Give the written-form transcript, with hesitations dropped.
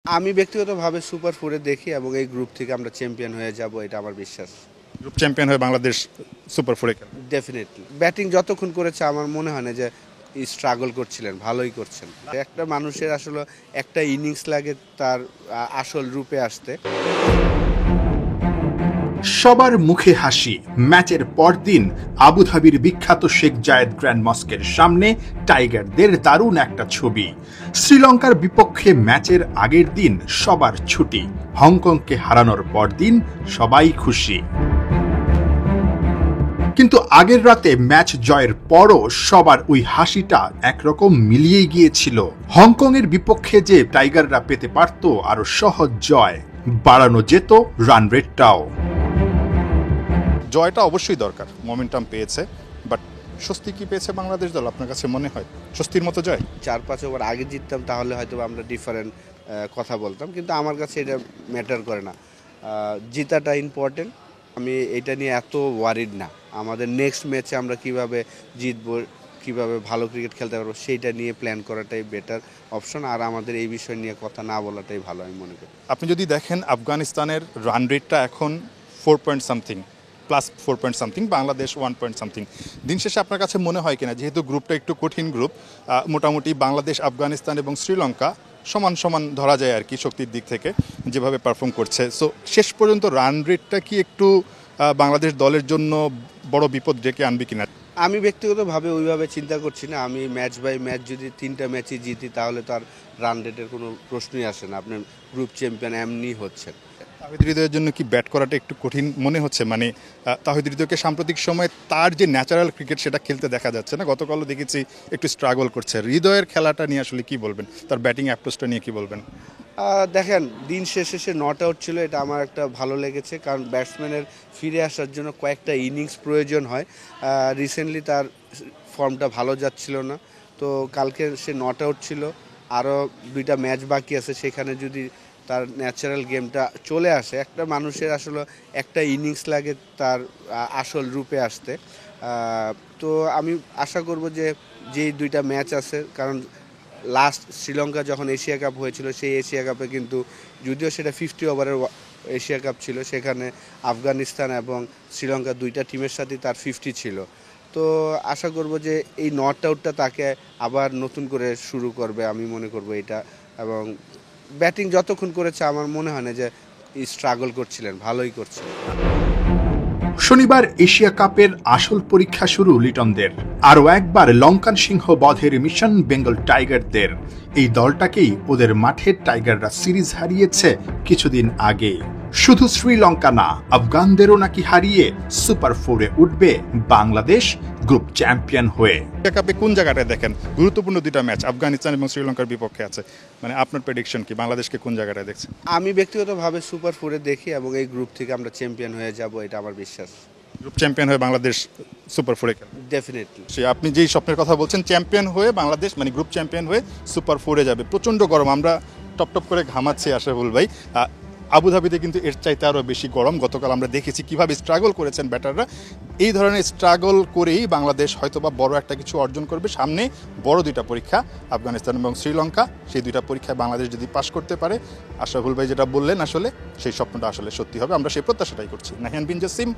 আমি ব্যক্তিগতভাবে সুপার ফোরে দেখি এবং এই গ্রুপ থেকে আমরা চ্যাম্পিয়ন হয়ে যাব, এটা আমার বিশ্বাস। গ্রুপ চ্যাম্পিয়ন হয়ে বাংলাদেশ সুপার ফোরে খেলে। ডেফিনেটলি ব্যাটিং যতক্ষণ করেছে আমার মনে হয় না যে স্ট্রাগল করছিলেন, ভালোই করছেন। একটা মানুষের আসলে একটা ইনিংস লাগে তার আসল রূপে আসতে। সবার মুখে হাসি ম্যাচের পরদিন আবুধাবির বিখ্যাত শেখ জায়েদ গ্র্যান্ড মস্কের সামনে টাইগারদের দারুণ একটা ছবি। শ্রীলঙ্কার বিপক্ষে ম্যাচের আগের দিন সবার ছুটি, হংকংকে হারানোর পরদিন সবাই খুশি। কিন্তু আগের রাতে ম্যাচ জয়ের পরও সবার ওই হাসিটা একরকম মিলিয়ে গিয়েছিল। হংকংয়ের বিপক্ষে যে টাইগাররা পেতে পারত আরো সহজ জয়, বাড়ানো যেত রান রেটটাও। জয়টা অবশ্যই দরকার, মোমেন্টাম পেয়েছে, বাট স্বস্তি কি পেয়েছে বাংলাদেশ দল আপনার কাছে মনে হয়? স্বস্তির মতো জয়? 4-5 ওভার আগে জিততাম তাহলে হয়তো আমরা ডিফারেন্ট কথা বলতাম, কিন্তু আমার কাছে এটা ম্যাটার করে না। জিতাটা ইম্পর্টেন্ট। আমি এটা নিয়ে এত ওয়ারিড না। আমাদের নেক্সট ম্যাচে আমরা কিভাবে জিতবো, কিভাবে ভালো ক্রিকেট খেলতে পারবো সেইটা নিয়ে প্ল্যান করাটাই বেটার অপশন। আর আমাদের এই বিষয় নিয়ে কথা না বলাটাই ভালো আমি মনে করি। আপনি যদি দেখেন আফগানিস্তানের রান রেটটা এখন 4 point something, plus 4 point something, Bangladesh 1 point something. দিন শেষে আপনার কাছে মনে হয় কিনা, যেহেতু গ্রুপটা একটু কঠিন গ্রুপ, মোটামুটি বাংলাদেশ, আফগানিস্তান এবং শ্রীলঙ্কা সমান সমান ধরা যায় আর কি শক্তির দিক থেকে যেভাবে পারফর্ম করছে। সো শেষ পর্যন্ত রান রেটটা কি একটু বাংলাদেশ দলের জন্য বড় বিপদ ডেকে আনবে কিনা? আমি ব্যক্তিগতভাবে ওইভাবে চিন্তা করছি না। আমি ম্যাচ বাই ম্যাচ যদি 3টা ম্যাচই জিতি তাহলে তো আর রান রেটের কোনো প্রশ্নই আসে না। আপনার গ্রুপ চ্যাম্পিয়ন এমনি হচ্ছে। তাহিদ হৃদয়ের জন্য কি ব্যাট করাটা একটু কঠিন মনে হচ্ছে? মানে তাহিদ হৃদয়কে সাম্প্রতিক সময়ে তার যে ন্যাচারাল ক্রিকেট সেটা খেলতে দেখা যাচ্ছে না। গতকালও দেখেছি একটু স্ট্রাগল করছে। হৃদয়ের খেলাটা নিয়ে আসলে কি বলবেন, তার ব্যাটিং অ্যাপ্রোচটা নিয়ে কি বলবেন? দেখেন, দিন শেষে সে নট আউট ছিল, এটা আমার একটা ভালো লেগেছে, কারণ ব্যাটসম্যানের ফিরে আসার জন্য কয়েকটা ইনিংস প্রয়োজন হয়। রিসেন্টলি তার ফর্মটা ভালো যাচ্ছিল না, তো কালকে সে নট আউট ছিল। আরও 2টা ম্যাচ বাকি আছে, সেখানে যদি তার ন্যাচারাল গেমটা চলে আসে, একটা মানুষের আসলে একটা ইনিংস লাগে তার আসল রূপে আসতে। তো আমি আশা করব যে যেই 2টা ম্যাচ আছে, কারণ লাস্ট শ্রীলঙ্কা যখন এশিয়া কাপ হয়েছিল সেই এশিয়া কাপে কিন্তু, যদিও সেটা 50 ওভারের এশিয়া কাপ ছিল, সেখানে আফগানিস্তান এবং শ্রীলঙ্কা 2টা টিমের সাথে তার 50 ছিল। তো আশা করব যে এই নট আউটটা তাকে আবার নতুন করে শুরু করবে, আমি মনে করব এটা। এবং ব্যাটিং যতক্ষণ করেছে আমার মনে হয় না যে স্ট্রাগল করছিলেন, ভালোই করছিলেন। শনিবার এশিয়া কাপের আসল পরীক্ষা শুরু লিটনদের। আরও একবার লঙ্কান সিংহ বধের মিশন বেঙ্গল টাইগারদের। এই দলটাকেই ওদের মাঠে টাইগাররা সিরিজ হারিয়েছে কিছুদিন আগে। শুধু শ্রীলঙ্কা না, আফগানদেরও নাকি হারিয়ে সুপার ফোরে উঠবে বাংলাদেশ গ্রুপ চ্যাম্পিয়ন হয়ে। এশিয়া কাপে কোন জায়গাটায় দেখেন গুরুত্বপূর্ণ 2টা ম্যাচ আফগানিস্তান এবং শ্রীলঙ্কার বিপক্ষে আছে, মানে আপনার প্রেডিকশন কি, বাংলাদেশকে কোন জায়গাটায় দেখছেন? আমি ব্যক্তিগতভাবে সুপার ফোরে দেখি এবং এই গ্রুপ থেকে আমরা চ্যাম্পিয়ন হয়ে যাব, এটা আমার বিশ্বাস। গ্রুপ চ্যাম্পিয়ন হয়ে বাংলাদেশ সুপার ফোরে খেলে। ডেফিনেটলি। সে আপনি যেই স্বপ্নের কথা বলছেন, চ্যাম্পিয়ন হয়ে বাংলাদেশ, মানে গ্রুপ চ্যাম্পিয়ন হয়ে সুপার ফোরে যাবে। প্রচণ্ড গরম, আমরা টপ টপ করে ঘামাচ্ছি আশরাফুল ভাই। আবুধাবিতে কিন্তু এর চাইতে আরও বেশি গরম। গতকাল আমরা দেখেছি কিভাবে স্ট্রাগল করেছেন ব্যাটাররা। এই ধরনের স্ট্রাগল করেই বাংলাদেশ হয়তোবা বড় একটা কিছু অর্জন করবে। সামনে বড় 2টা পরীক্ষা, আফগানিস্তান এবং শ্রীলঙ্কা। সেই 2টা পরীক্ষায় বাংলাদেশ যদি পাশ করতে পারে, আশরাফুল ভাই যেটা বললেন আসলে সেই স্বপ্নটা আসলে সত্যি হবে। আমরা সেই প্রত্যাশাটাই করছি। নাহিয়ান বিন জসিম।